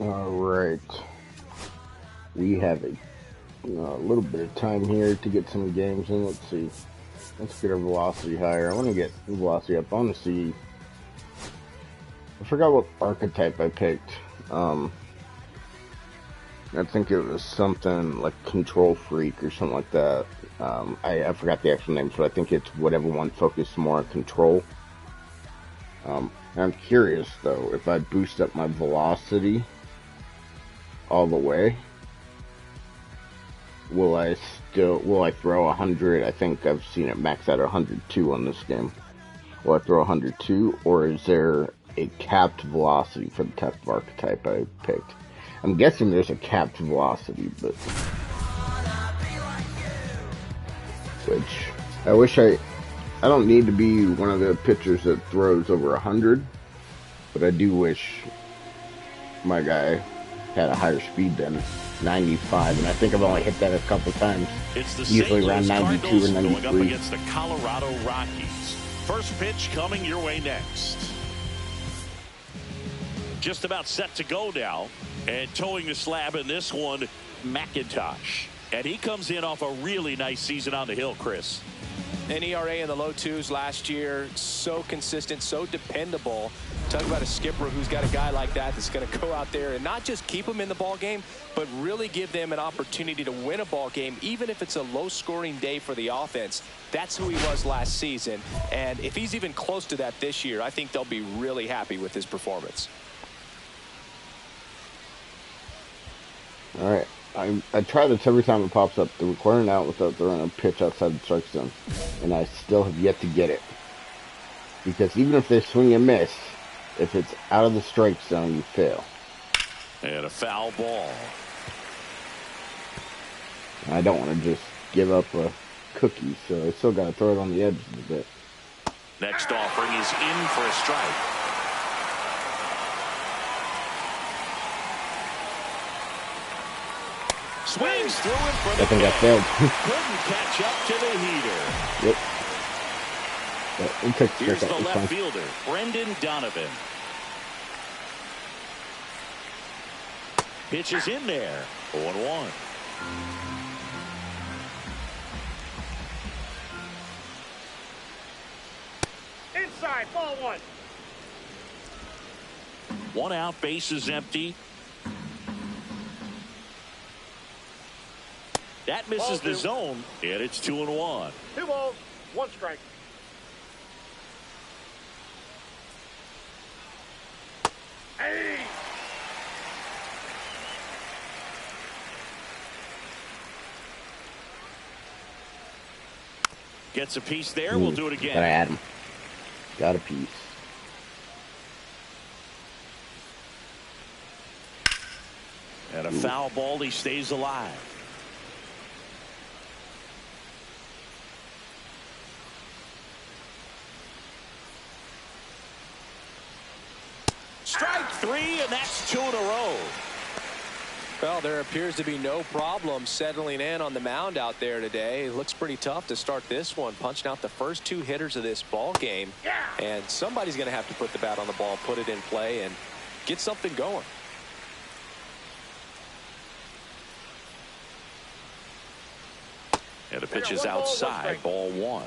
All right. We have a little bit of time here to get some games in. Let's see. Let's get our velocity higher. I want to get velocity up. I want to see. I forgot what archetype I picked. I think it was something like Control Freak or something like that. I forgot the actual name, so I think it's whatever one focused more on control. I'm curious though, if I boost up my velocity all the way, will I throw 100? I think I've seen it max out at 102 on this game. Will I throw 102, or is there a capped velocity for the type of archetype I picked? I'm guessing there's a capped velocity, but which I wish I don't need to be one of the pitchers that throws over 100, but I do wish my guy had a higher speed than 95, and I think I've only hit that a couple times. It's the usually around 92 or 93. Going up against the Colorado Rockies. First pitch coming your way next. Just about set to go now, and towing the slab in this one, McIntosh. And he comes in off a really nice season on the hill, Chris. An ERA in the low twos last year, so consistent, so dependable. Talk about a skipper who's got a guy like that that's going to go out there and not just keep them in the ball game, but really give them an opportunity to win a ball game, even if it's a low-scoring day for the offense. That's who he was last season, and if he's even close to that this year, I think they'll be really happy with his performance. All right. I try this every time it pops up. The requiring out without throwing a pitch outside the strike zone. And I still have yet to get it. Because even if they swing and miss, if it's out of the strike zone, you fail. And a foul ball. I don't want to just give up a cookie, so I still got to throw it on the edge a bit. Next offering is in for a strike. Swings through it for the I think I failed. Couldn't catch up to the heater. Yep. But it took Here's the left fielder, Brendan Donovan. Pitch is in there. 0-1. Inside, ball one. One out, base is empty. That misses the zone, and it's 2-1. 2 balls, 1 strike. Hey! Gets a piece there. We'll do it again. Gotta add him. Got a piece. And a foul ball. He stays alive. Strike 3, and that's 2 in a row. Well, there appears to be no problem settling in on the mound out there today. It looks pretty tough to start this one, punching out the first 2 hitters of this ball game. Yeah. And somebody's going to have to put the bat on the ball, put it in play, and get something going. And the pitch is outside, ball 1.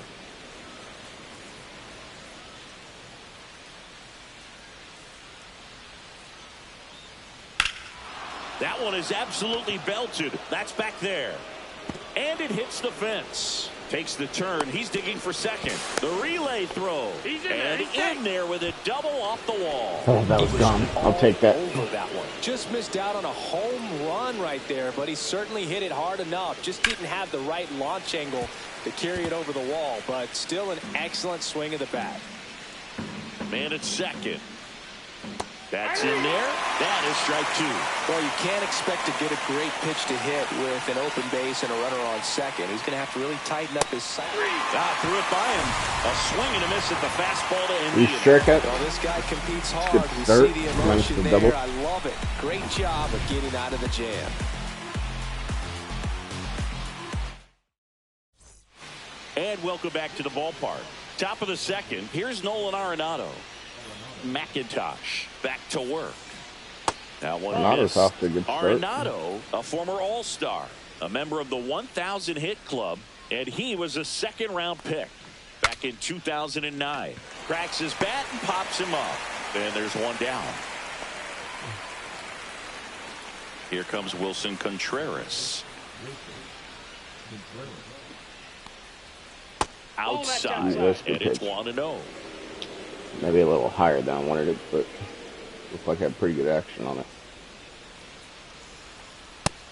That one is absolutely belted. That's back there. And it hits the fence. Takes the turn. He's digging for second. The relay throw. And in there with a double off the wall. Oh, that was gone. I'll take that. Over that one. Just missed out on a home run right there, but he certainly hit it hard enough. Just didn't have the right launch angle to carry it over the wall, but still an excellent swing of the bat. Man at second. That's in there. That is strike 2. Well, you can't expect to get a great pitch to hit with an open base and a runner on second. He's going to have to really tighten up his sight. Threw it by him. A swing and a miss at the fastball to end the inning. Well, this guy competes hard. We start. see the emotion there. Double. I love it. Great job of getting out of the jam. And welcome back to the ballpark. Top of the second. Here's Nolan Arenado. McIntosh back to work. Now one Arenado's miss. off to a good start. Arenado, a former All-Star, a member of the 1,000 hit club, and he was a second-round pick back in 2009. Cracks his bat and pops him up, and there's one down. Here comes Wilson Contreras. Outside, and it's 1-0. Maybe a little higher than I wanted it, but looks like I had pretty good action on it.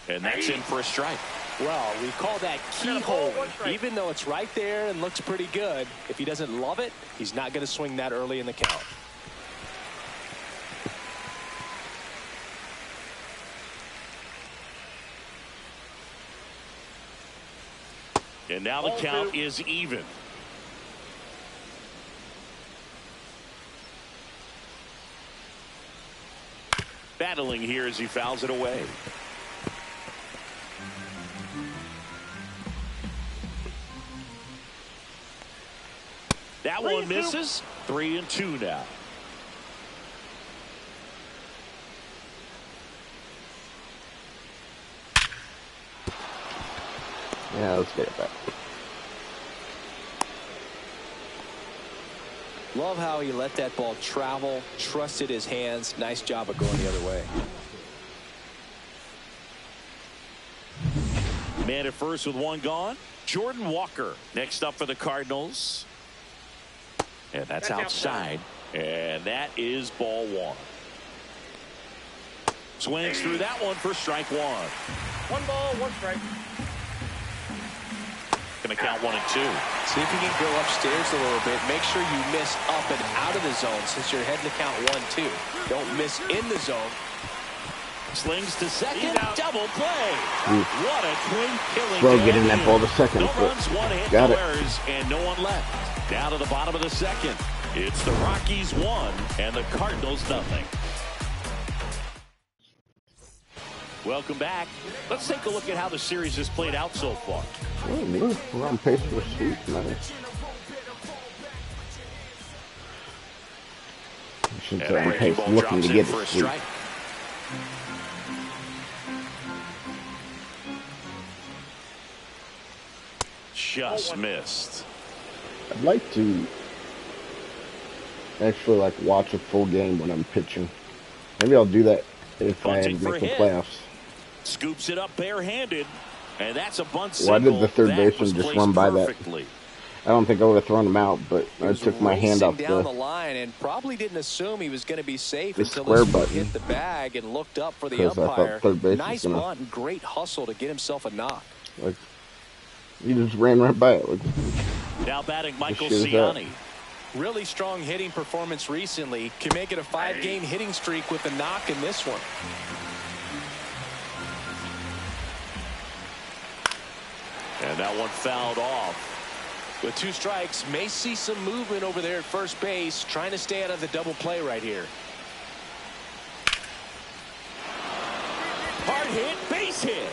And that's in for a strike. Well, we call that keyhole. Even though it's right there and looks pretty good, if he doesn't love it, he's not going to swing that early in the count. And now the count is even. Battling here as he fouls it away. That one misses. 3-2 now. Yeah, let's get it back. Love how he let that ball travel, trusted his hands. Nice job of going the other way. Man at first with one gone. Jordan Walker next up for the Cardinals. And that's outside. And that is ball one. Swings through that one for strike one. 1 ball, 1 strike. Going to count 1 and 2. See if you can go upstairs a little bit. Make sure you miss up and out of the zone since you're heading to count 1-2. Don't miss in the zone. Slings to second. Double play. What a twin killing. Bro, get in that ball to second. No runs, 1 hit, got no it. errors, and no one left. Down to the bottom of the second. It's the Rockies 1 and the Cardinals nothing. Welcome back. Let's take a look at how the series has played out so far. Oh, we're on pace for a sweep, man. I should say on pace, looking to get a sweep. Just missed. I'd like to actually watch a full game when I'm pitching. Maybe I'll do that if I make the playoffs. Scoops it up barehanded, and that's a bunt Why single. did the third baseman just run by that? I don't think I would have thrown him out, but I took my hand off down the line and probably didn't assume he was going to be safe until square his button. hit the bag and looked up for the 'Cause I thought umpire. third base Nice was gonna- bunt and great hustle to get himself a knock. He just ran right by it. Now batting Michael shit is that? Ciani. Really strong hitting performance recently. Can make it a 5-game hitting streak with a knock in this one. And that one fouled off. With 2 strikes, may see some movement over there at first base, trying to stay out of the double play right here. Hard hit, base hit.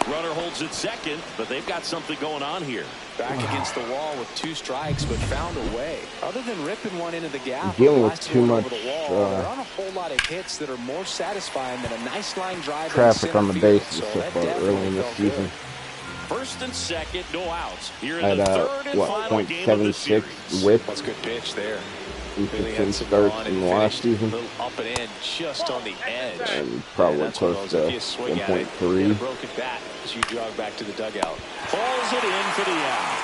Runner holds it second, but they've got something going on here. Back against the wall with 2 strikes, but found a way. Other than ripping one into the gap, Dealing with blasting too one much over the wall, there aren't a whole lot of hits that are more satisfying than a nice line drive. Traffic on the field, bases so so that far definitely early in this felt season. good. First and second, no outs. Here in At the third and final game of the series. .76 whip. That's a good pitch there. Really Since had some starts run in and the last finished season. a little up and in, just on the edge. And probably that's one of close those, to if you swing at it, 1.3. get a broken bat as you jog back to the dugout. Falls it in for the out.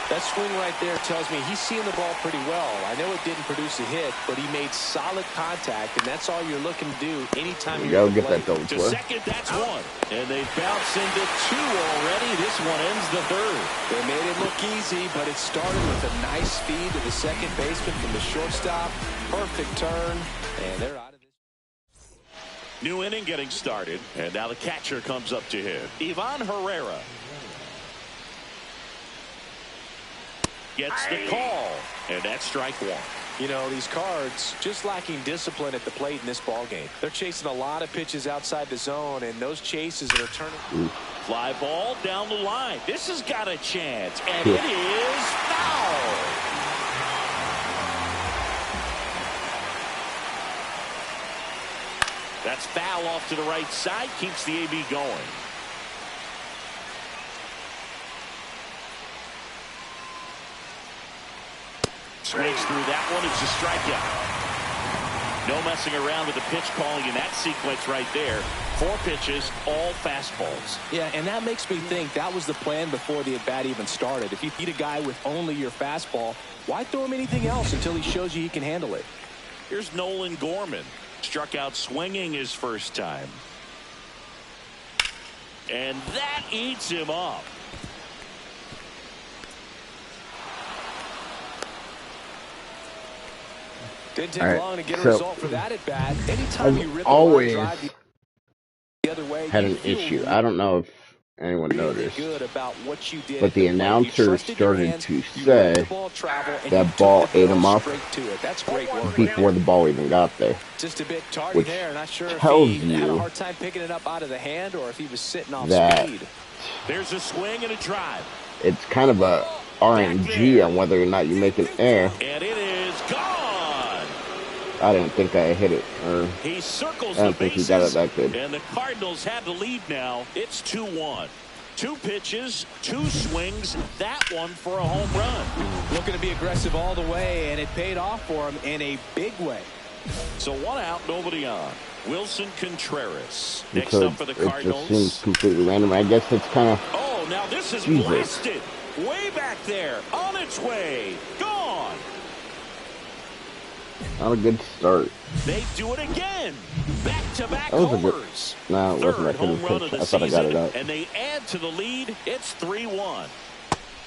That swing right there tells me he's seeing the ball pretty well. I know it didn't produce a hit, but he made solid contact, and that's all you're looking to do anytime You you're go get that double To play. second, that's 1. And they bounce into 2 already. This one ends the third. They made it look easy, but it started with a nice feed to the second baseman from the shortstop. Perfect turn, and they're out of this. New inning getting started, and now the catcher comes up to him. Ivan Herrera gets the call, and that's strike 1. You know, these Cards just lacking discipline at the plate in this ball game. They're chasing a lot of pitches outside the zone, and those chases that are turning. Fly ball down the line. This has got a chance, and it is foul. That's foul off to the right side. Keeps the AB going. Swings through that one. It's a strikeout. No messing around with the pitch calling in that sequence right there. 4 pitches, all fastballs. Yeah, and that makes me think that was the plan before the at-bat even started. If you beat a guy with only your fastball, why throw him anything else until he shows you he can handle it? Here's Nolan Gorman. Struck out swinging his first time. And that eats him up. Didn't take long to get a result for that at bat. Anytime you really always drive the other way, had an issue. I don't know if anyone noticed, good about what you did, but the announcer started to say that ball ate him up That's great work. before the ball even got there. Just a bit tardy which there. Not sure if tells he had a you hard time picking it up out of the hand or if he was sitting off that speed. There's a swing and a drive. It's kind of a RNG on whether or not you make an error. And it is gone. I didn't think I hit it. Or he circles I don't the think he bases, got it that good. and the Cardinals have the lead now. It's 2-1. 2 pitches, 2 swings, that one for a home run. Looking to be aggressive all the way, and it paid off for him in a big way. So 1 out, nobody on. Wilson Contreras. And Next so up for the it Cardinals. just seems completely random. I guess it's kind of. Oh, now this is Jesus. blasted. Way back there. On its way. Gone. Not a good start. They do it again. Back-to-back That was a good. homers. No, it wasn't that Third good home of run a of pitch. the I thought I got it season, up. and they add to the lead. It's 3-1.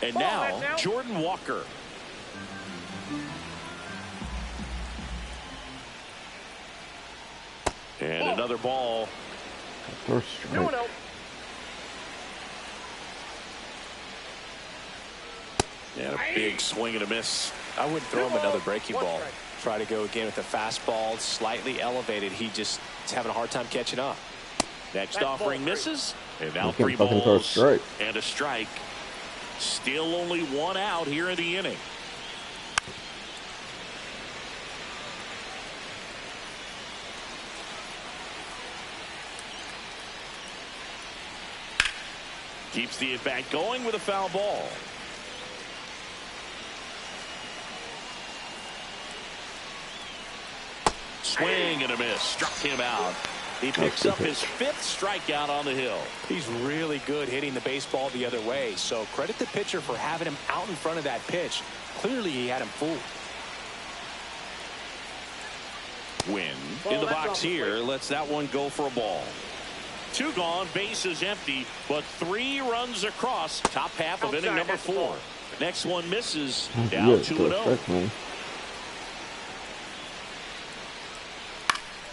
And now, Jordan Walker. And another ball. First strike. And a big swing and a miss. I wouldn't throw him another breaking ball. Try to go again with the fastball, slightly elevated. He just is having a hard time catching up. Next offering misses. And now You 3 can't fucking throw a balls strike. and a strike. Still only 1 out here in the inning. Keeps the at-bat going with a foul ball. Swing and a miss. Struck him out. He picks up his 5th strikeout on the hill. He's really good hitting the baseball the other way. So credit the pitcher for having him out in front of that pitch. Clearly he had him fooled. Win in the box here. Lets that one go for a ball. 2 gone, bases empty, but 3 runs across. Top half of inning number 4. Next one misses. Down 2-0.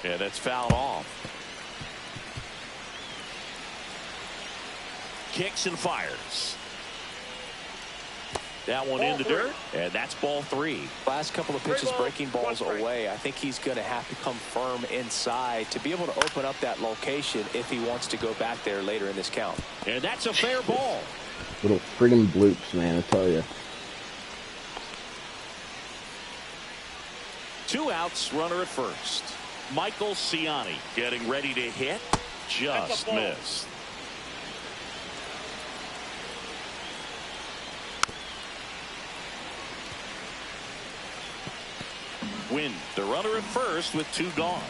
Yeah, that's fouled off. Kicks and fires. That one in the dirt, and that's ball 3. Last couple of pitches breaking balls away. I think he's going to have to come firm inside to be able to open up that location if he wants to go back there later in this count. And that's a fair ball. Little friggin' bloops, man, I tell you. 2 outs, runner at first. Michael Ciani getting ready to hit. Just missed. Win the runner at first with 2 gone.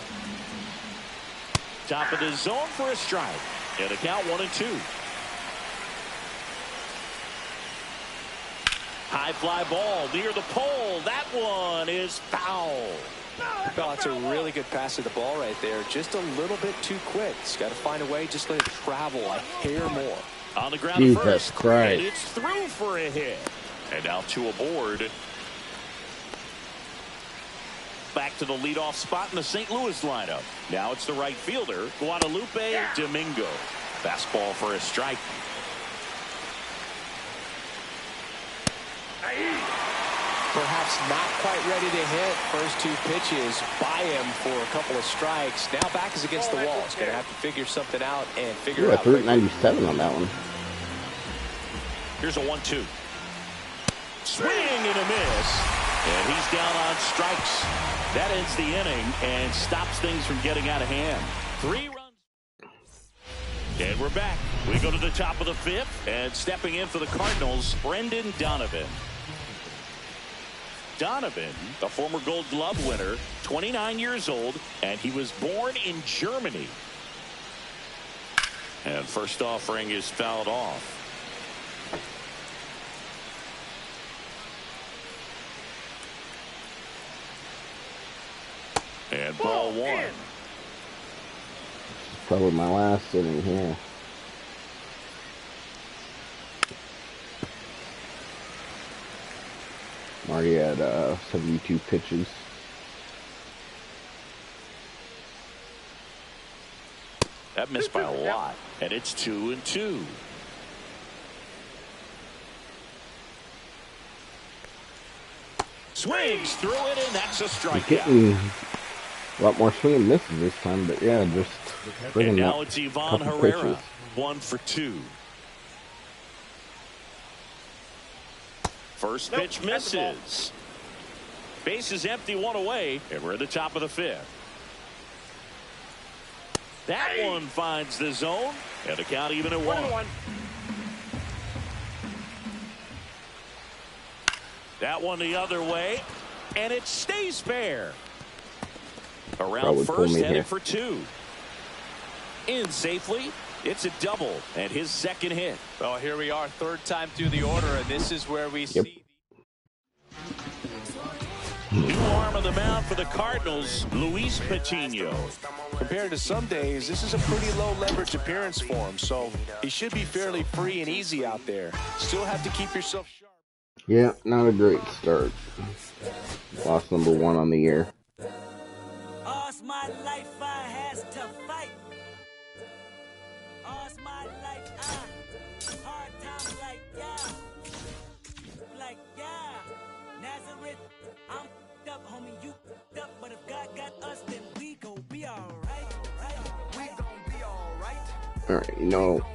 Top of the zone for a strike. And a count 1-2. High fly ball near the pole. That one is foul. Well, that's a really good pass to the ball right there. Just a little bit too quick. He's got to find a way. Just let it travel a hair more. On the ground Jesus first. Christ. And it's through for a hit. And now 2 aboard. Back to the leadoff spot in the St. Louis lineup. Now it's the right fielder, Guadalupe Domingo. Fastball for a strike. Perhaps not quite ready to hit. First 2 pitches by him for a couple of strikes. Now back is against the wall. He's going to have to figure something out and figure out. 397 on that one. Here's a 1-2. Swing and a miss. And he's down on strikes. That ends the inning and stops things from getting out of hand. 3 runs. And we're back. We go to the top of the 5th, and stepping in for the Cardinals, Brendan Donovan. Donovan, a former Gold Glove winner, 29 years old, and he was born in Germany. And first offering is fouled off. And ball 1. Probably my last inning here. I'm already at 72 pitches. That missed by a lot, and it's 2-2. Swings through it, and that's a strikeout. A lot more swing and misses this time, but yeah, just and now it's Ivan Herrera, pitches. 1 for 2. First pitch misses. Base is empty, 1 away, and we're at the top of the 5th. That one finds the zone, and the count even at 1. That one the other way, and it stays fair. Around Probably first, headed here for 2. In safely. It's a double and his second hit. Well, here we are, 3rd time through the order, and this is where we see. New arm of the mound for the Cardinals, Luis Patino. Compared to some days, this is a pretty low leverage appearance for him, so he should be fairly free and easy out there. Still have to keep yourself sharp. Yeah, not a great start. Loss number 1 on the year. All's my life I has to fight. All's my life hard times like Nazareth. I'm up, homie, you up, but if God got us, then we gon' be alright. We gon' be alright. Alright, you know.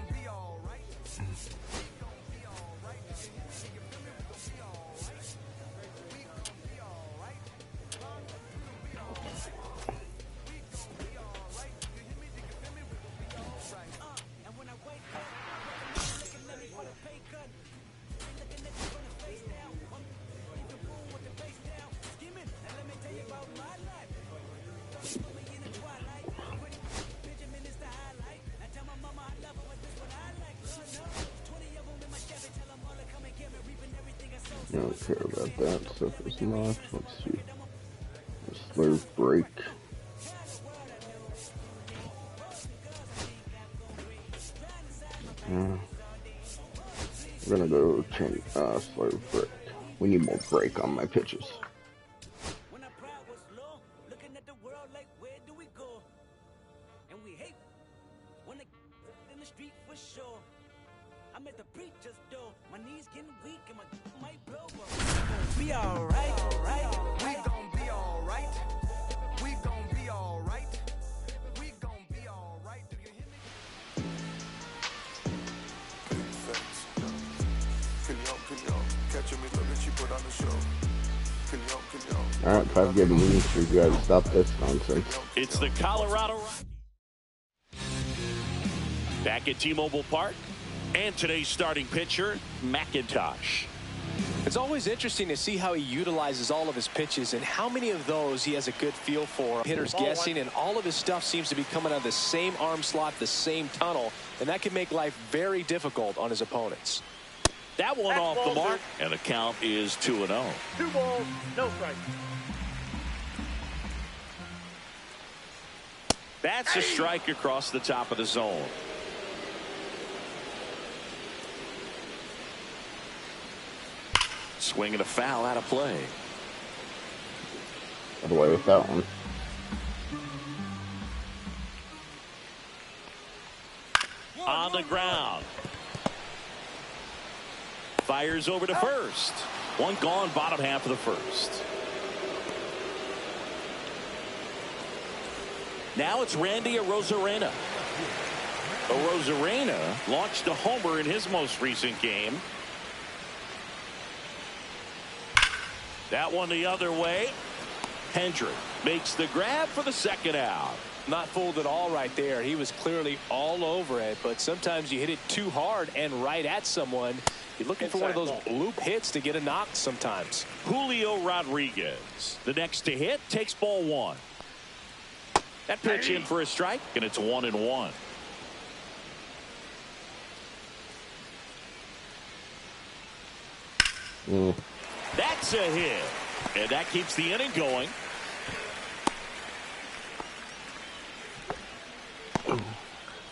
I don't care about that stuff as much. Let's see. Slurve break. I'm gonna go change slurve break. We need more break on my pitches. When our pride was low, looking at the world like where do we go? And we hate when they in the street for sure. I'm at the preacher's door, my knees getting weak and my might blow. We gon' be alright, we gon' be alright. We gon' be alright. We gon' be alright. Do you hear me? Alright, 5 game winning streak. You gotta stop this nonsense. It's the Colorado Rockies. Back at T-Mobile Park. And today's starting pitcher, McIntosh. It's always interesting to see how he utilizes all of his pitches and how many of those he has a good feel for. Hitters guessing, and all of his stuff seems to be coming out of the same arm slot, the same tunnel, and that can make life very difficult on his opponents. That one off the mark, and the count is 2-0. 2 balls, no strikes. That's a strike across the top of the zone. Swing and a foul out of play. Got away with that one. On the ground. Fires over to first. One gone, bottom half of the first. Now it's Randy Arozarena. Arozarena launched a homer in his most recent game. That one the other way. Hendrick makes the grab for the second out. Not fooled at all right there. He was clearly all over it, but sometimes you hit it too hard and right at someone. You're looking for one of those loop hits to get a knock sometimes. Julio Rodriguez, the next to hit, takes ball 1. That pitch in for a strike, and it's 1-1. That's a hit, and that keeps the inning going.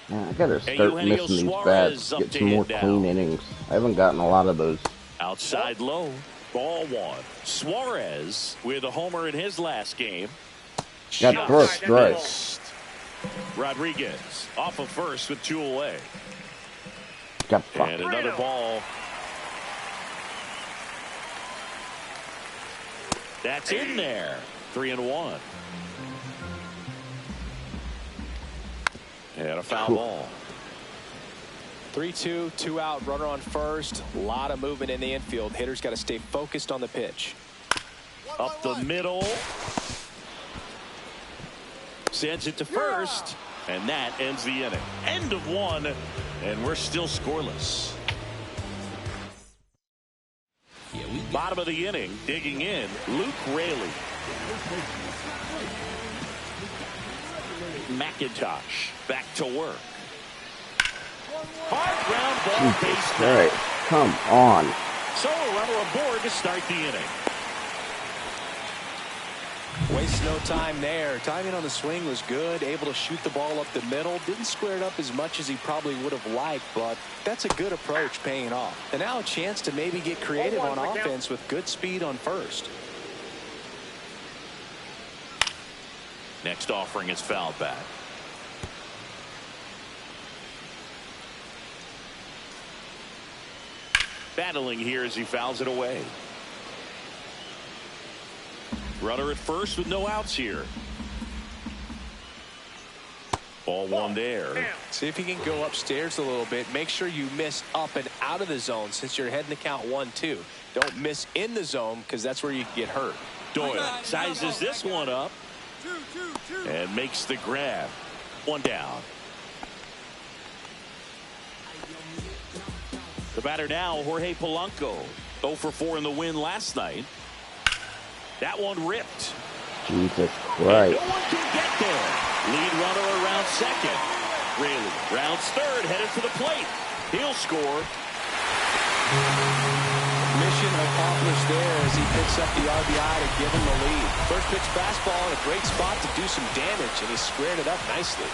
Yeah, I gotta start missing these bats, get some more clean innings. I haven't gotten a lot of those. Outside low, ball 1. Suarez with a homer in his last game. Got first strike. Rodriguez off of first with 2 away. Got fucked. And another ball. That's in there. 3-1. And a foul ball. 3-2, 2 out, runner on first. A lot of movement in the infield. Hitter's got to stay focused on the pitch. Up the middle. Sends it to first. And that ends the inning. End of 1. And we're still scoreless. Bottom of the inning, digging in, Luke Raley. McIntosh back to work. Hard ground ball, base All right, come on. So a runner aboard to start the inning. Waste no time there. Timing on the swing was good. Able to shoot the ball up the middle. Didn't square it up as much as he probably would have liked, but that's a good approach paying off. And now a chance to maybe get creative on offense with good speed on first. Next offering is fouled back. Battling here as he fouls it away. Runner at first with no outs here. Ball 1 there. See if you can go upstairs a little bit. Make sure you miss up and out of the zone since you're heading to count 1-2. Don't miss in the zone because that's where you can get hurt. Doyle sizes this one up and makes the grab. 1 down. The batter now, Jorge Polanco. 0 for 4 in the win last night. That one ripped. Jesus Christ. No one can get there. Lead runner around second. Raley rounds third, headed for the plate. He'll score. Mission accomplished there as he picks up the RBI to give him the lead. First pitch fastball in a great spot to do some damage, and he squared it up nicely.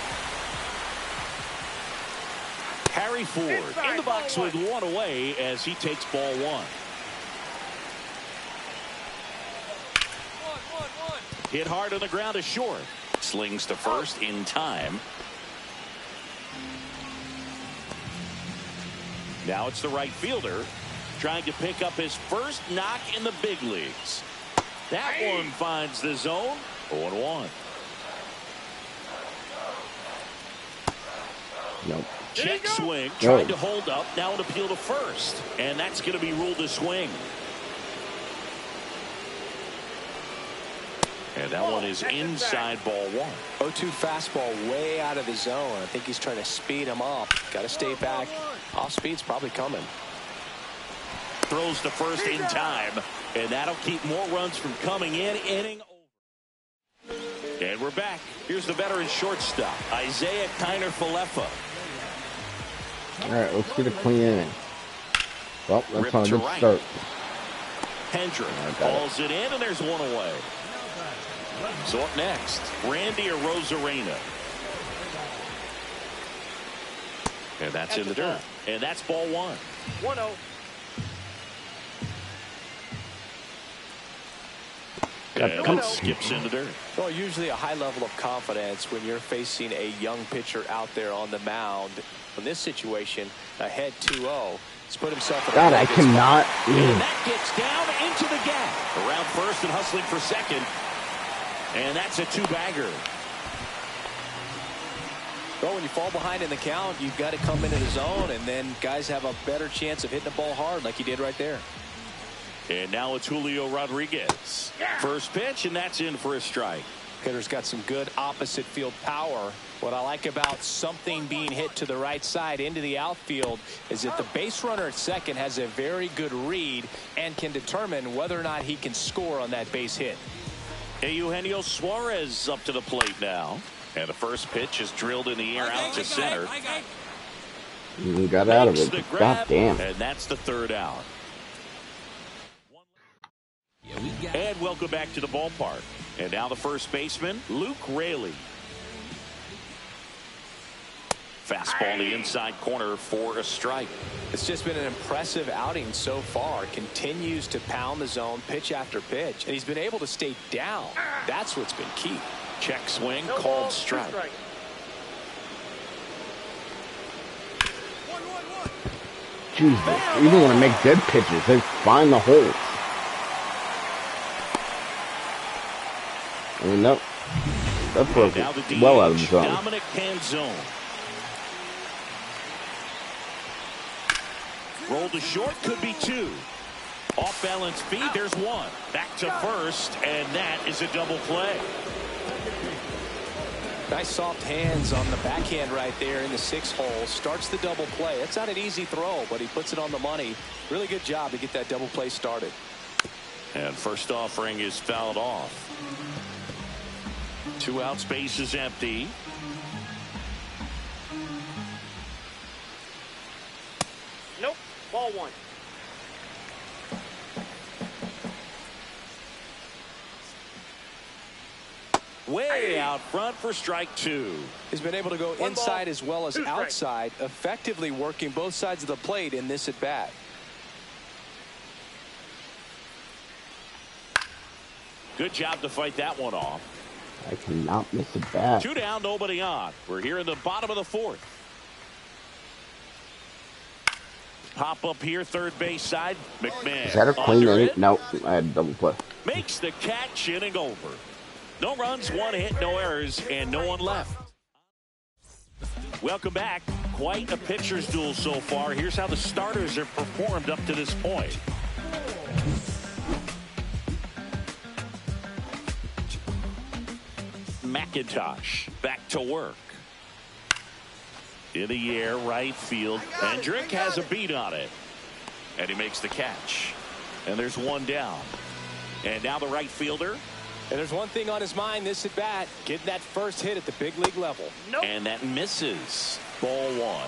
Harry Ford in the box with 1 away as he takes ball 1. Hit hard on the ground to short. Slings to first in time. Now it's the right fielder trying to pick up his first knock in the big leagues. That one finds the zone. 0-1. Nope. Check swing. Tried to hold up. Now an appeal to first. And that's going to be ruled a swing. And that one is inside ball 1. 0-2 fastball way out of the zone. I think he's trying to speed him up. Got to stay back. Off speed's probably coming. Throws to first in time. And that'll keep more runs from coming in. Inning over. And we're back. Here's the veteran shortstop, Isaiah Kiner-Falefa. All right, let's get a clean inning. Well, that's not a good start. Hendrick calls it in, and there's 1 away. So up next, Randy Arozarena. And that's in the dirt. And that's ball 1. 1-0. And skips in the dirt. Well, usually a high level of confidence when you're facing a young pitcher out there on the mound. In this situation, ahead 2-0. He's put himself in God, I cannot. And that gets down into the gap. Around first and hustling for second. And that's a 2-bagger. Well, when you fall behind in the count, you've got to come into the zone, and then guys have a better chance of hitting the ball hard like he did right there. And now it's Julio Rodriguez. First pitch, and that's in for a strike. Hitter's got some good opposite field power. What I like about something being hit to the right side into the outfield is that the base runner at second has a very good read and can determine whether or not he can score on that base hit. Eugenio Suarez up to the plate now. And the first pitch is drilled in the air out to center. He got out of it. God damn. And that's the third out. And welcome back to the ballpark. And now the first baseman, Luke Raley. Fastball in the inside corner for a strike. It's just been an impressive outing so far. Continues to pound the zone pitch after pitch. And he's been able to stay down. That's what's been key. Check swing, No called ball, strike. Jesus, even when I make dead pitches, they find the holes. I mean, that broke it well out of the zone. Dominic Canzone. Roll to short, could be two. Off balance feed, there's one. Back to first, and that is a double play. Nice soft hands on the backhand right there in the 6 hole. Starts the double play. It's not an easy throw, but he puts it on the money. Really good job to get that double play started. And first offering is fouled off. 2 outs, base is empty. Nope. Ball 1. Way out front for strike 2. He's been able to go One inside ball, as well as 2 strikes. outside, effectively working both sides of the plate in this at bat. Good job to fight that one off. I cannot miss a bat. 2 down, nobody on. We're here in the bottom of the 4th. Pop up here, third base side. McMahon. Is that a clean under inning? it. No, I had double play. Makes the catch, inning over. No runs, 1 hit, no errors, and no one left. Welcome back. Quite a pitcher's duel so far. Here's how the starters have performed up to this point. McIntosh back to work. In the air, right field. Hendrick has a beat on it. And he makes the catch. And there's 1 down. And now the right fielder. And there's one thing on his mind this at bat, getting that first hit at the big league level. Nope. And that misses. Ball 1.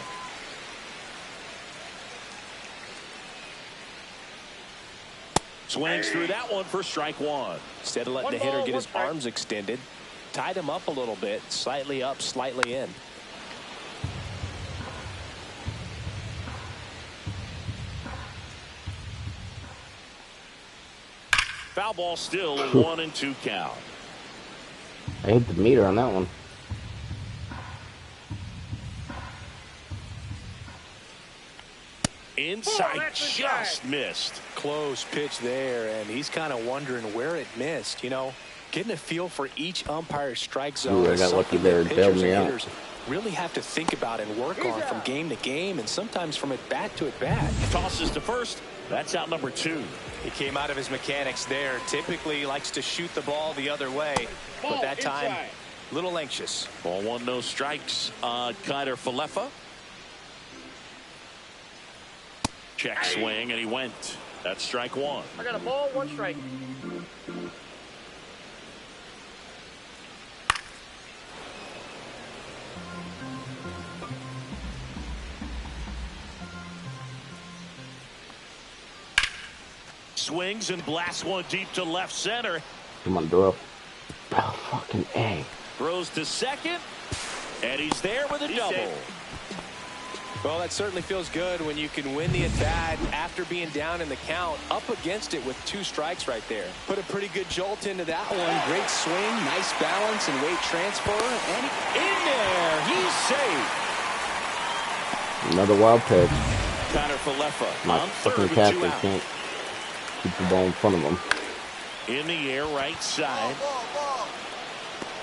Swings through that one for strike 1. Instead of letting the hitter get his arms extended, tied him up a little bit, slightly up, slightly in. Foul ball still, a 1-2 count. I hit the meter on that one. Inside, just missed. Close pitch there, and he's kind of wondering where it missed. You know, getting a feel for each umpire's strike zone. Ooh, I is got lucky something there. that It bailed pitchers me and out. hitters really have to think about and work on from game to game, and sometimes from at bat to at bat. Tosses to first. That's out number 2. He came out of his mechanics there. Typically likes to shoot the ball the other way, but that time, a little anxious. Ball 1, no strikes on Kiner Falefa. Check swing, and he went. That's strike 1. I got a ball, 1 strike. Swings and blasts one deep to left center. Come on, Doyle. Oh, fucking A. Throws to second, and he's there with a double. Well, that certainly feels good when you can win the at-bat after being down in the count, up against it with 2 strikes right there. Put a pretty good jolt into that one. Great swing, nice balance and weight transfer, and In there, he's safe. Another wild pitch. Kiner Falefa My on fucking third with 2 catcher out. can't keep the ball in front of him. In the air, right side.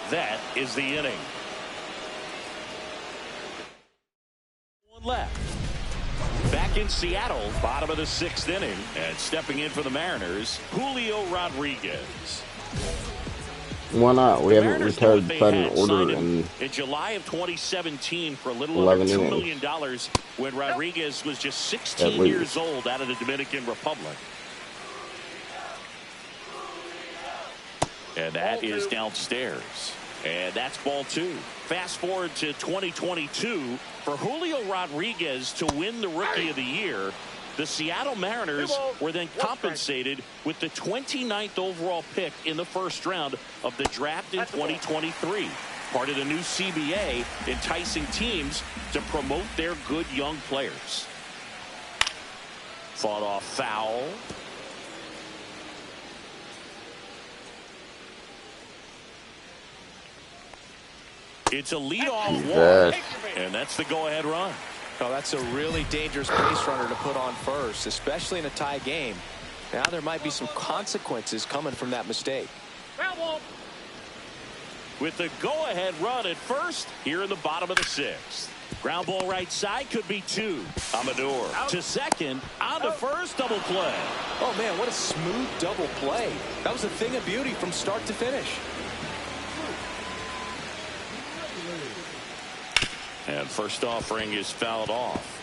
That is the inning. 1 left. Back in Seattle, bottom of the 6th inning, and stepping in for the Mariners, Julio Rodriguez. Why not? We haven't Mariners retired what they beside an had, order signed in July of 2017 for a little 11 over $2 innings. million when Rodriguez was just At 16 least. years old out of the Dominican Republic. And that is downstairs. And that's ball 2. Fast forward to 2022. For Julio Rodriguez to win the Rookie of the Year, the Seattle Mariners were then compensated with the 29th overall pick in the first round of the draft in 2023. Part of the new CBA, enticing teams to promote their good young players. Fought off foul. It's a leadoff walk, and that's the go-ahead run. Oh, that's a really dangerous base runner to put on first, especially in a tie game. Now there might be some consequences coming from that mistake. With the go-ahead run at first here in the bottom of the 6th. Ground ball right side, could be 2. Amador to second, on to first, double play. Oh man, what a smooth double play. That was a thing of beauty from start to finish. And first offering is fouled off.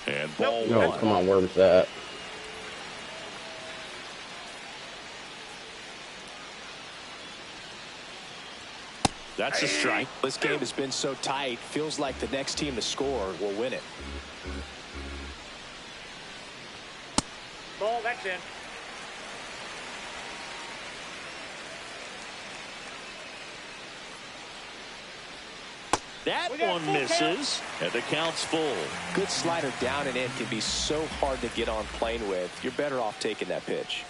And ball 1. No, come on, where was that? That's a strike. This game has been so tight, feels like the next team to score will win it. Ball, that's in. That one misses, and the count's full. Good slider down and in can be so hard to get on plane with. You're better off taking that pitch.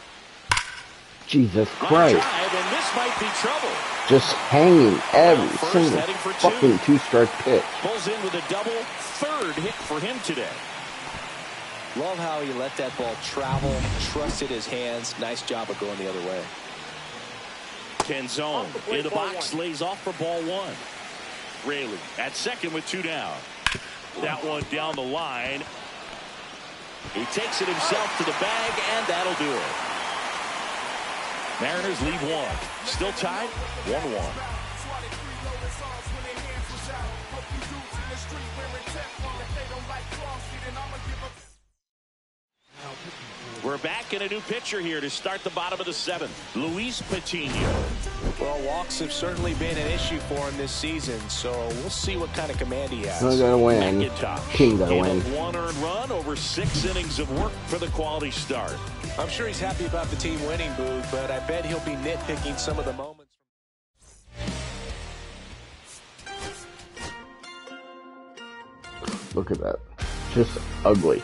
Jesus Line Christ. drive, and this might be trouble. Just hanging every First, single heading for 2. fucking 2-strike pitch. Pulls in with a double, 3rd hit for him today. Love how he let that ball travel, trusted his hands. Nice job of going the other way. Kenzone in the box, lays off for ball 1. Raley at second with 2 down. That one down the line. He takes it himself to the bag, and that'll do it. Mariners leave 1. Still tied 1-1. We're back in a new pitcher here to start the bottom of the 7th. Luis Patino. Well, walks have certainly been an issue for him this season, so we'll see what kind of command he has. I gotta win. McIntosh. King gotta win. 1 earned run over 6 innings of work for the quality start. I'm sure he's happy about the team winning, Boog, but I bet he'll be nitpicking some of the moments. Look at that. Just ugly.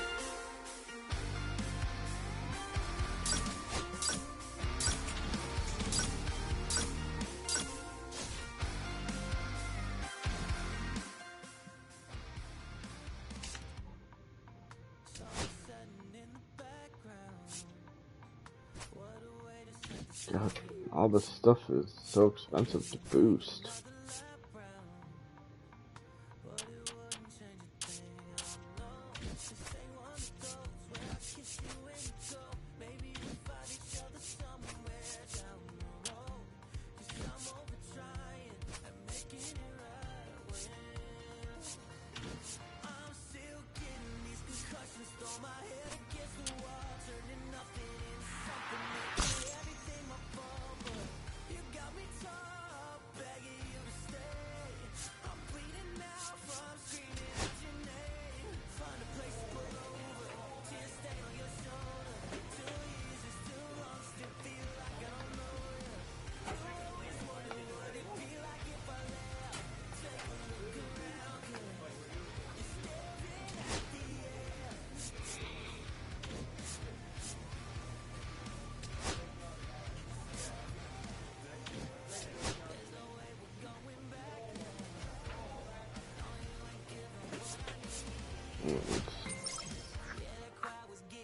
God, all this stuff is so expensive to boost.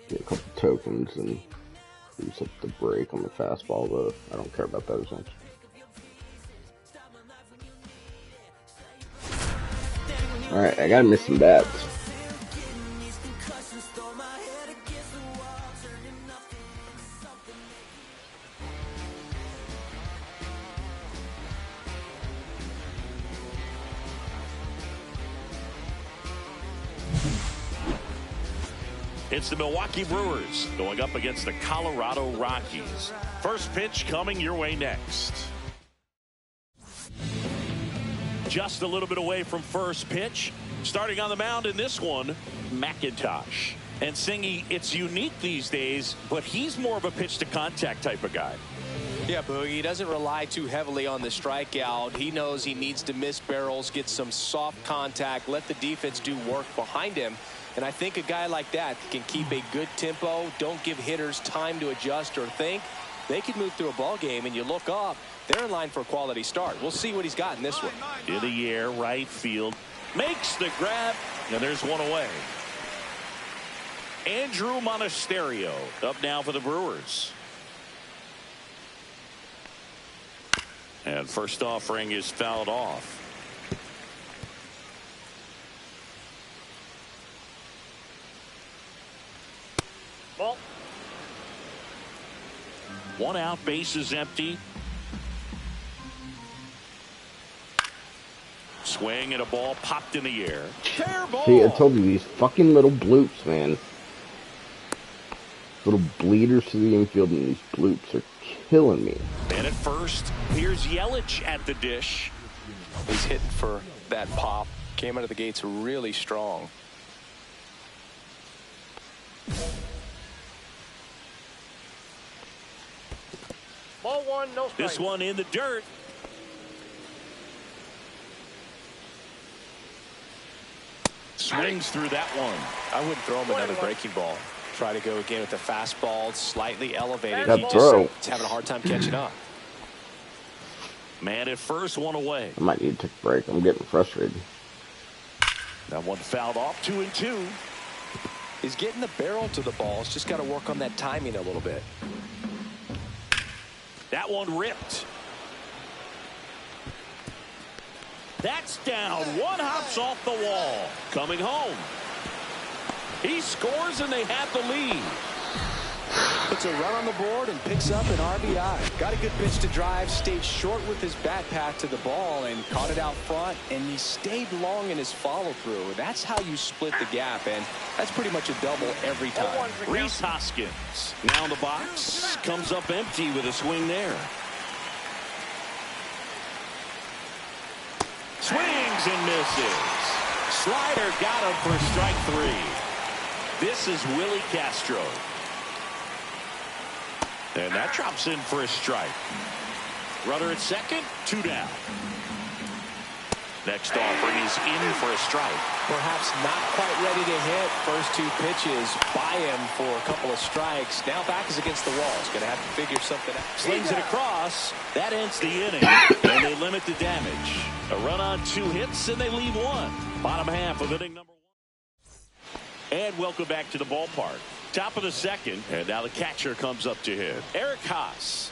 Get a couple tokens and use up the break on the fastball, but I don't care about those ones. Alright, I gotta miss some bats. It's the Milwaukee Brewers going up against the Colorado Rockies. First pitch coming your way next. Just a little bit away from first pitch. Starting on the mound in this one, McIntosh. And Singy, it's unique these days, but he's more of a pitch to contact type of guy. Yeah, Boogie, he doesn't rely too heavily on the strikeout. He knows he needs to miss barrels, get some soft contact, let the defense do work behind him. And I think a guy like that can keep a good tempo, don't give hitters time to adjust or think. They could move through a ball game, and you look up, they're in line for a quality start. We'll see what he's got in this one. In the air, right field. Makes the grab, and there's one away. Andrew Monasterio up now for the Brewers. And first offering is fouled off. Ball. One out, base is empty. Swing and a ball popped in the air. Fair ball. See, I told you, these fucking little bloops, man. Little bleeders to the infield, and these bloops are killing me. And at first, here's Yelich at the dish. He's hitting for that pop. Came out of the gates really strong. Ball one, no strike. This one in the dirt. Swings through that one. I wouldn't throw him another breaking ball. Try to go again with the fastball, slightly elevated. That He throw. just having a hard time catching up. Man at first, one away. I might need to take a break. I'm getting frustrated. That one fouled off, 2-2. He's getting the barrel to the ball. He's just got to work on that timing a little bit. That one ripped. That's down. One hops off the wall. Coming home. He scores and they have the lead. Puts a run on the board and picks up an RBI. Got a good pitch to drive, stayed short with his bat path to the ball and caught it out front, and he stayed long in his follow through. That's how you split the gap, and that's pretty much a double every time. Rhys Hoskins now in the box, comes up empty with a swing there. Swings and misses. Slider got him for strike three. This is Willie Castro. And that drops in for a strike. Runner at second, 2 down. Next offering is in for a strike. Perhaps not quite ready to hit. First 2 pitches by him for a couple of strikes. Now back is against the wall. He's going to have to figure something out. Slings it across. That ends the inning. And they limit the damage. A run on 2 hits and they leave 1. Bottom half of inning number 1. And welcome back to the ballpark. Top of the second. And now the catcher comes up to hit. Eric Haas.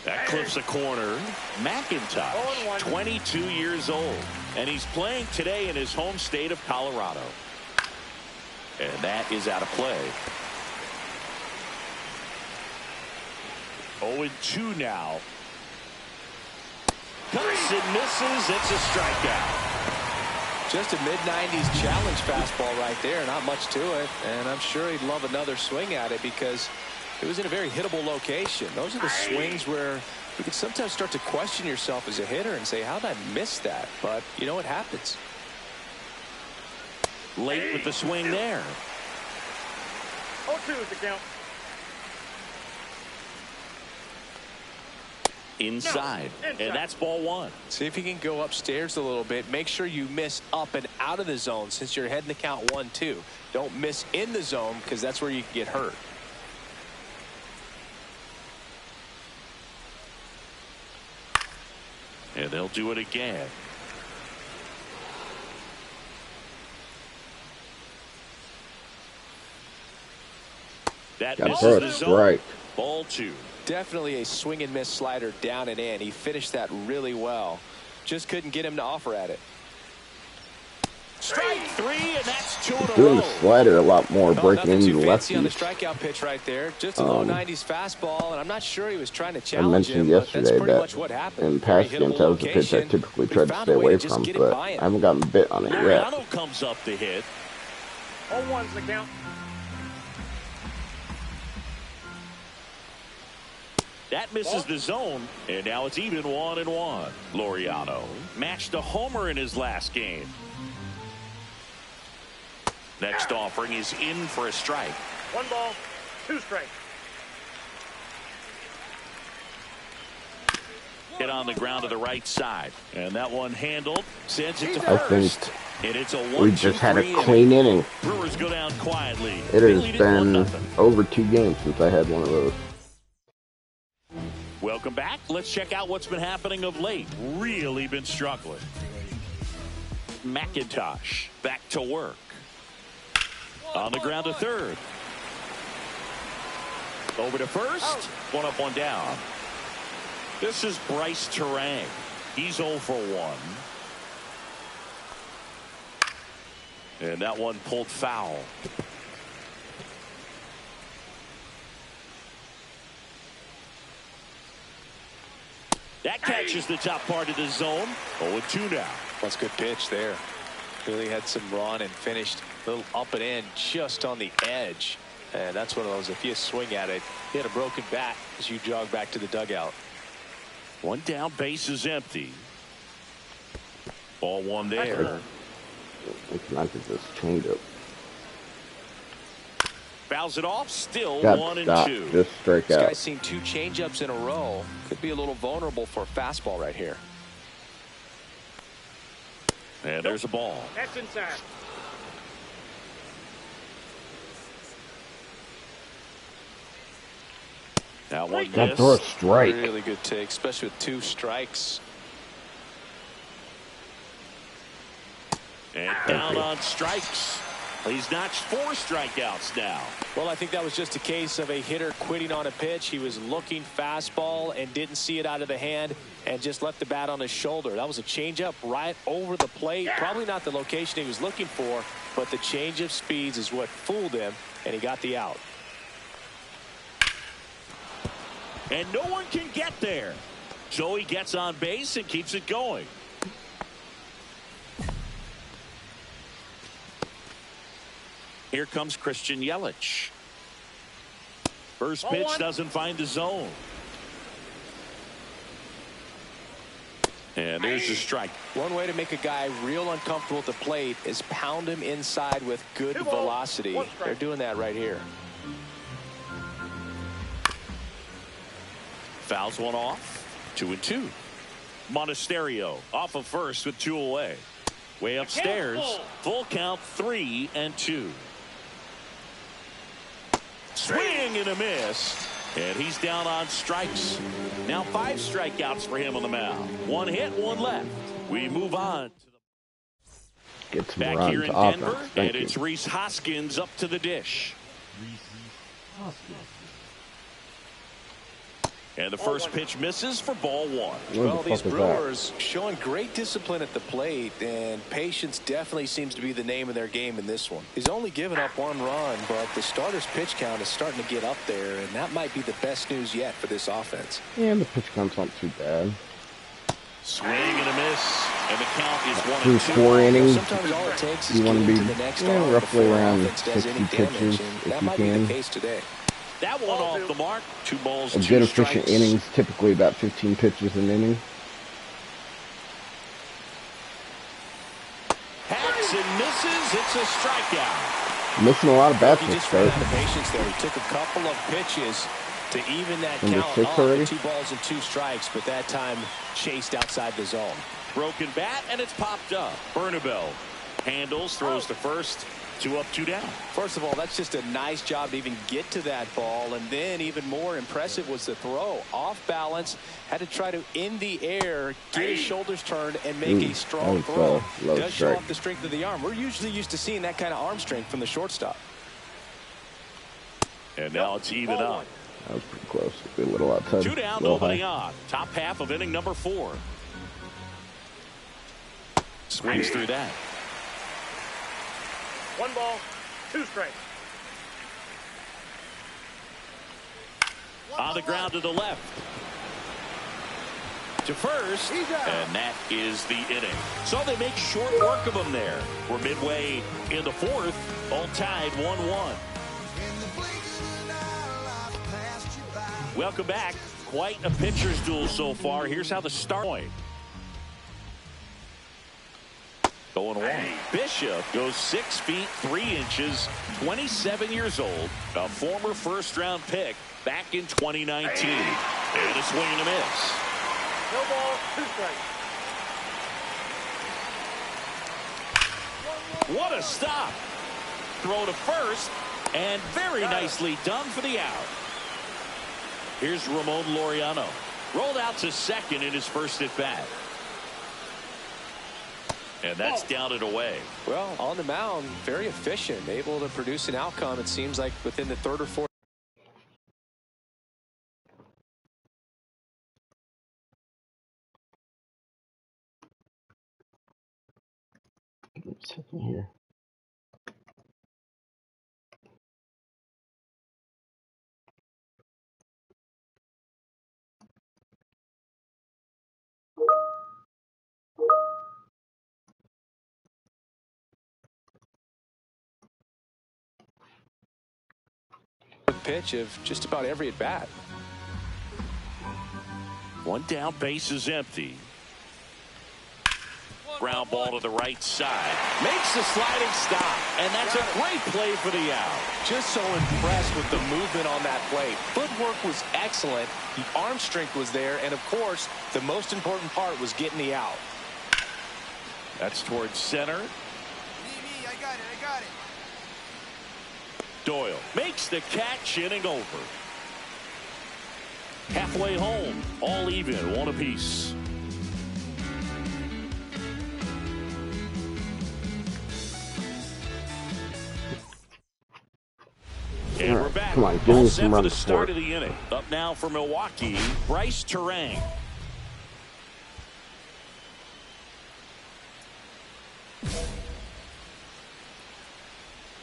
That clips a corner. McIntosh, 22 years old. And he's playing today in his home state of Colorado. And that is out of play. 0-2 now. Cuts and misses. It's a strikeout. Just a mid-90s challenge fastball right there. Not much to it. And I'm sure he'd love another swing at it because it was in a very hittable location. Those are the swings where you can sometimes start to question yourself as a hitter and say, how did I miss that? But, you know, it happens. Late with the swing there. 0-2 is the count. Inside. And that's ball 1. See if you can go upstairs a little bit. Make sure you miss up and out of the zone since you're heading the count 1-2. Don't miss in the zone because that's where you can get hurt. And they'll do it again. That misses the zone. Right. Ball 2. Definitely a swing and miss slider down and in. He finished that really well. Just couldn't get him to offer at it. Strike 3, and that's 2 in a row. Doing the slider a lot more, breaking into the lefty. On the strikeout pitch right there. Just a low 90s fastball, and I'm not sure he was trying to challenge him. I mentioned yesterday that in past games that was a pitch I typically tried to stay away from, but I haven't gotten bit on it yet. Comes up to hit. 0-1's the count. That misses the zone, and now it's even 1-1. Laureano matched a homer in his last game. Next offering is in for a strike. 1 ball, 2 strikes. Hit on the ground to the right side, and that one handled, sends it to I think first. And it's a 1-2-3 we just had a clean inning. Brewers go down quietly. It They has lead it been 1-0. over 2 games since I had one of those. Welcome back. Let's check out what's been happening of late. Really been struggling. McIntosh back to work. On the ground to third. Over to first. 1 up, 1 down. This is Bryce Terang. He's 0 for 1. And that one pulled foul. That catches the top part of the zone. 0-2 now. That's a good pitch there. Really had some run and finished a little up and in just on the edge. And that's one of those, if you swing at it, hit a broken bat as you jog back to the dugout. 1 down, base is empty. Ball 1 there. It's not just this changeup. Fouls it off, still Got 1-2. Just strike This out. guy's seen 2 changeups in a row. Could be a little vulnerable for a fastball right here. And there's a ball. That's inside. That one Got for a missed. strike. Really good take, especially with 2 strikes. And down on strikes. He's notched 4 strikeouts now. Well, I think that was just a case of a hitter quitting on a pitch. He was looking fastball and didn't see it out of the hand and just left the bat on his shoulder. That was a changeup right over the plate. Probably not the location he was looking for, but the change of speeds is what fooled him, and he got the out. And no one can get there. So he gets on base and keeps it going. Here comes Christian Yelich. First pitch doesn't find the zone. And there's the strike. One way to make a guy real uncomfortable at the plate is pound him inside with good velocity. They're doing that right here. Fouls one off. 2-2. Monasterio off of first with 2 away. Way upstairs. Full count, 3-2. Swing and a miss. And he's down on strikes. Now 5 strikeouts for him on the mound. 1 hit, 1 left. We move on. Get some Back runs here in offense. Denver, Thank and you. it's Rhys Hoskins up to the dish. And the first pitch misses for ball 1. Well, these fuck is that? Brewers showing great discipline at the plate, and patience definitely seems to be the name of their game in this one. He's only given up 1 run, but the starter's pitch count is starting to get up there, and that might be the best news yet for this offense. Yeah, the pitch count's not too bad. Swing and a miss, and the count is Through 1-2. 4 innings, Sometimes all it takes is you want to getting be to the next yeah, arm roughly before around offense does 60 any pitches damage, and if that you might be can. the case today. That one off the mark. 2 balls, A 2 good efficient strikes. innings, typically about 15 pitches an inning. Hacks and misses. It's a strikeout. Missing a lot of bats He this just ran start. out of patience there. He took a couple of pitches to even that Number count 6 up already? to 2 balls and 2 strikes, but that time chased outside the zone. Broken bat, and it's popped up. Bernabel handles, throws to first. 2 up, 2 down. First of all, that's just a nice job to even get to that ball, and then even more impressive was the throw. Off balance, had to try to in the air, get his shoulders turned, and make a strong that throw. was, low Does show strike. off the strength of the arm. We're usually used to seeing that kind of arm strength from the shortstop. And now it's even up. That was pretty close. A little outside. 2 down, little opening high. on. Top half of inning number 4. Swings through that. 1 ball, 2 strikes. On the ground to the left. To first. And that is the inning. So they make short work of him there. We're midway in the 4th. All tied 1-1. Welcome back. Quite a pitcher's duel so far. Here's how the start point. Going one. Bishop goes 6 feet 3 inches, 27 years old, a former first-round pick back in 2019. And a swing and a miss. No ball, 2 strikes. What a stop. Throw to first, and very nicely done for the out. Here's Ramon Laureano. Rolled out to second in his first at bat. And that's down and away. Well, on the mound, very efficient, able to produce an outcome, it seems like, within the 3rd or 4th. Second here. Pitch of just about every at bat. One down, base is empty. Ground ball to the right side. Makes the sliding stop. And that's a great play for the out. Just so impressed with the movement on that play. Footwork was excellent. The arm strength was there. And, of course, the most important part was getting the out. That's towards center. I got it. Doyle makes the catch, inning over. Halfway home, all even, 1 apiece. And we're back. Come on, give me some for the runs start for of the inning. Up now for Milwaukee, Bryce Terang.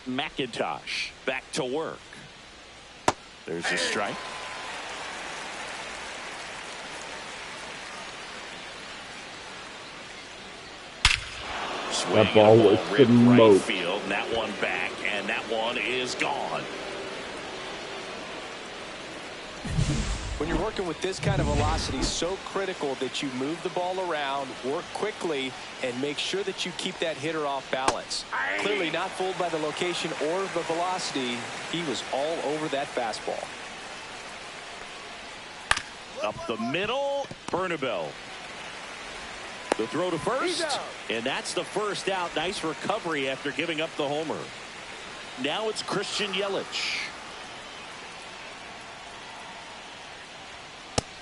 McIntosh back to work. There's a strike. That ball was right smoked. field, and that one back, and that one is gone. When you're working with this kind of velocity, so critical that you move the ball around, work quickly, and make sure that you keep that hitter off balance. Clearly not fooled by the location or the velocity. He was all over that fastball. Up the middle, Bernabel. The throw to first, and that's the first out. Nice recovery after giving up the homer. Now it's Christian Yelich.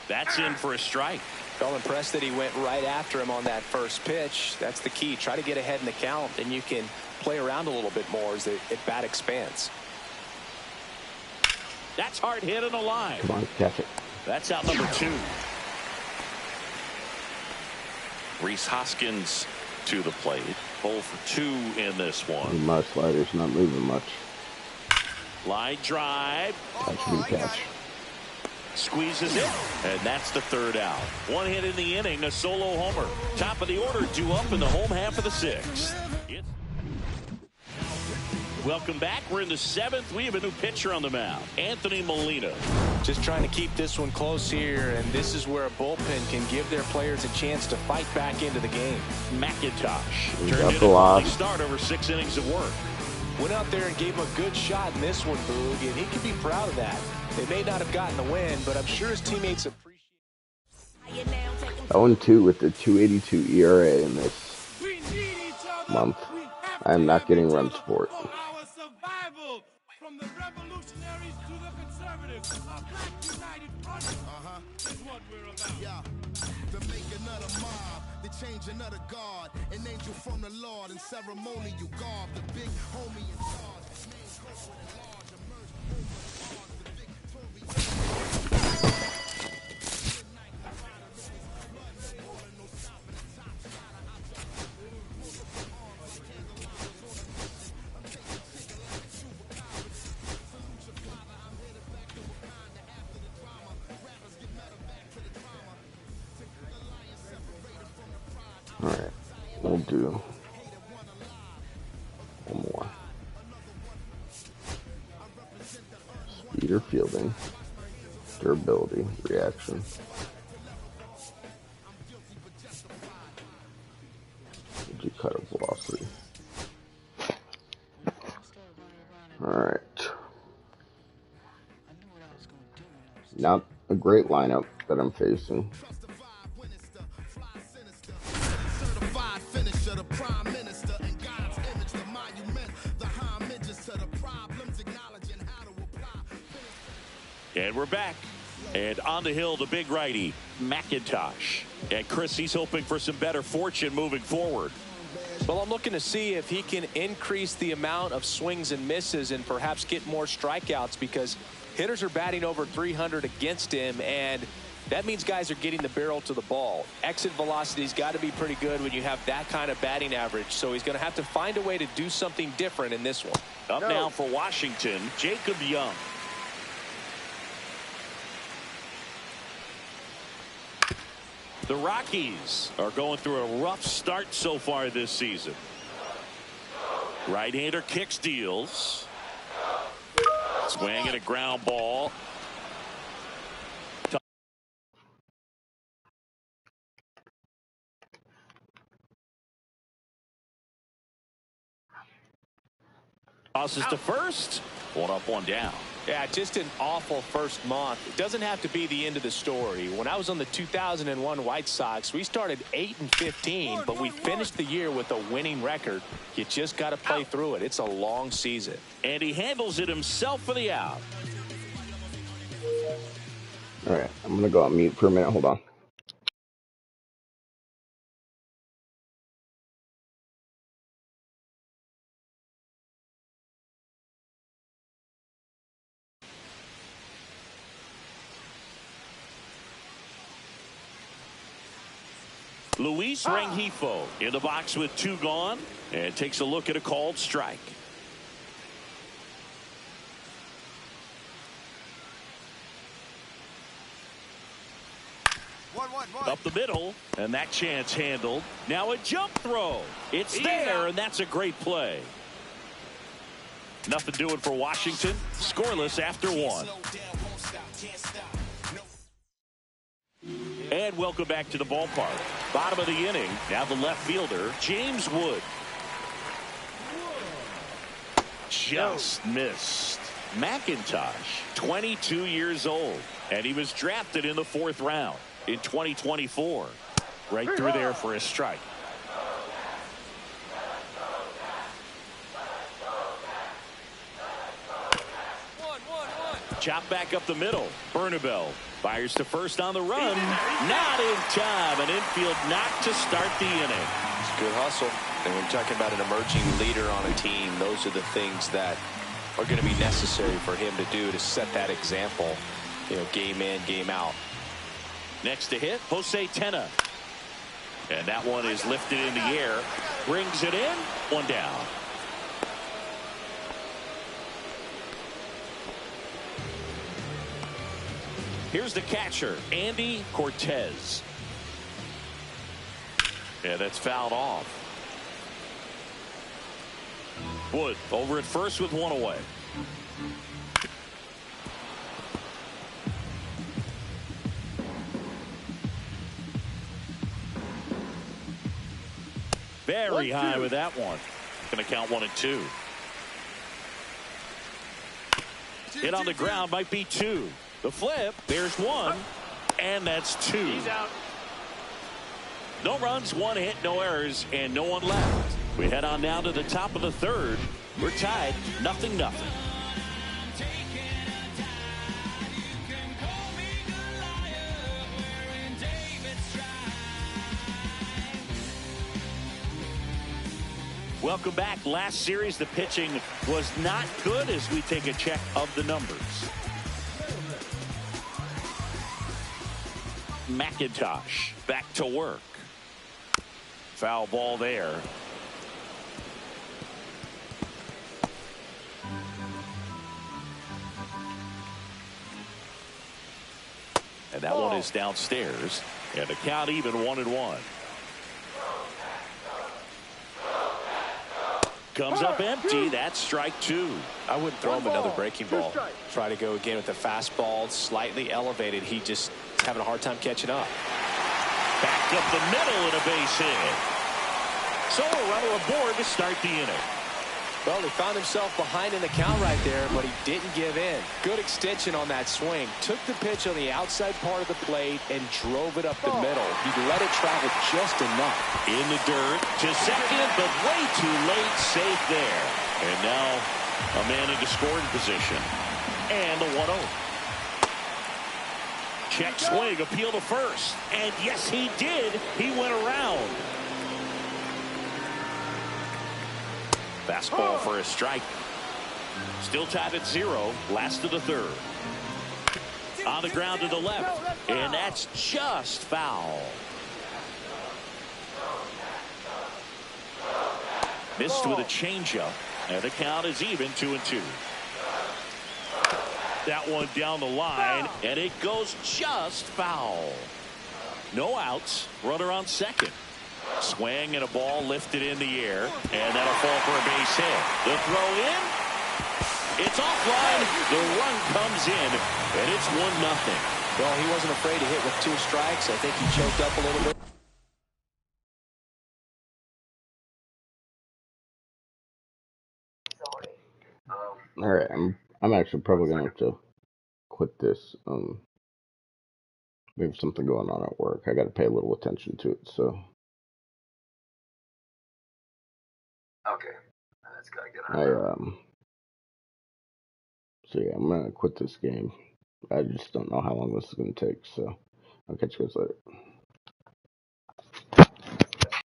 That's in for a strike. Felt impressed that he went right after him on that first pitch. That's the key. Try to get ahead in the count, and you can play around a little bit more as the at-bat expands. That's hard hit in a line. Come on, catch it. That's out number 2. Rhys Hoskins to the plate. 0 for 2 in this one. My slider's not moving much. Line drive. Catch, catch. Squeezes it, and that's the 3rd out. 1 hit in the inning, a solo homer. Top of the order, due up in the home half of the 6th. Welcome back. We're in the 7th. We have a new pitcher on the mound, Anthony Molina. Just trying to keep this one close here, and this is where a bullpen can give their players a chance to fight back into the game. McIntosh Turned in a quality start over 6 innings of work. Went out there and gave him a good shot in this one, Boog, and he can be proud of that. They may not have gotten the win, but I'm sure his teammates appreciate it. 0-2 with the 2.82 ERA in this month. I am not getting run support. From the revolutionaries to the conservatives, a black united front is what we're about. Yeah, to make another mob, to change another god, an angel from the Lord, and ceremony you guard, the big homie in charge, main corporate and large, emerged over the victorious. Alright, we'll do one more. Speed or fielding. Durability, reaction. Did you cut a velocity? Alright. Not a great lineup that I'm facing. And we're back. And on the hill, the big righty, McIntosh. And Chris, he's hoping for some better fortune moving forward. Well, I'm looking to see if he can increase the amount of swings and misses and perhaps get more strikeouts, because hitters are batting over 300 against him, and that means guys are getting the barrel to the ball. Exit velocity's got to be pretty good when you have that kind of batting average, so he's going to have to find a way to do something different in this one. Up now for Washington, Jacob Young. The Rockies are going through a rough start so far this season. Right-hander kicks, deals. Swing and a ground ball. Tosses to first. One up, one down. Yeah, just an awful first month. It doesn't have to be the end of the story. When I was on the 2001 White Sox, we started 8-15, but we finished the year with a winning record. You just got to play through it. It's a long season. And he handles it himself for the out. All right, I'm going to go on mute for a minute. Hold on. Luis Rengifo in the box with 2 gone, and takes a look at a called strike. Up the middle, and that chance handled. Now a jump throw. It's there, and that's a great play. Nothing doing for Washington. Scoreless after 1. And welcome back to the ballpark. Bottom of the inning. Now the left fielder, James Wood. Just missed. McIntosh, 22 years old. And he was drafted in the 4th round in 2024. Right through there for a strike. Chop back up the middle. Bernabel fires to first on the run. Not in time. An infield knock to start the inning. It's a good hustle. And when you're talking about an emerging leader on a team, those are the things that are going to be necessary for him to do to set that example, you know, game in, game out. Next to hit, Jose Tena. And that one is lifted in the air. Brings it in. 1 down. Here's the catcher, Andy Cortez. Yeah, that's fouled off. Wood over at first with 1 away. Very high with that one. Going to count 1 and 2. Hit on the ground, might be 2. The flip, there's 1, and that's 2. He's out. No runs, 1 hit, no errors, and no one left. We head on now to the top of the 3rd. We're tied, 0-0. Welcome back. Last series, the pitching was not good as we take a check of the numbers. McIntosh back to work. Foul ball there. And that one is downstairs. And the count even 1-1. comes up empty. That's strike 2. I wouldn't throw him another breaking ball. Try to go again with the fastball slightly elevated. He just having a hard time catching up. Back up the middle and a base hit. So a runner aboard to start the inning. Well, he found himself behind in the count right there, but he didn't give in. Good extension on that swing. Took the pitch on the outside part of the plate and drove it up the middle. He let it travel just enough. In the dirt to second, but way too late. Safe there. And now a man into scoring position. And the 1-0. Check swing, appeal to first. And yes, he did. He went around. Fastball for a strike. Still tied at 0. Last of the third. On the ground to the left. And that's just foul. Missed with a changeup. And the count is even 2-2. That one down the line. And it goes just foul. No outs. Runner on second. Swing and a ball lifted in the air, and that'll fall for a base hit. The throw in. It's offline. The run comes in, and it's 1-0. Well, he wasn't afraid to hit with 2 strikes. I think he choked up a little bit. All right, I'm actually probably going to have to quit this. We have something going on at work. I got to pay a little attention to it, so. Okay, that's gotta get on. So yeah, I'm gonna quit this game. I just don't know how long this is gonna take, so I'll catch you guys later.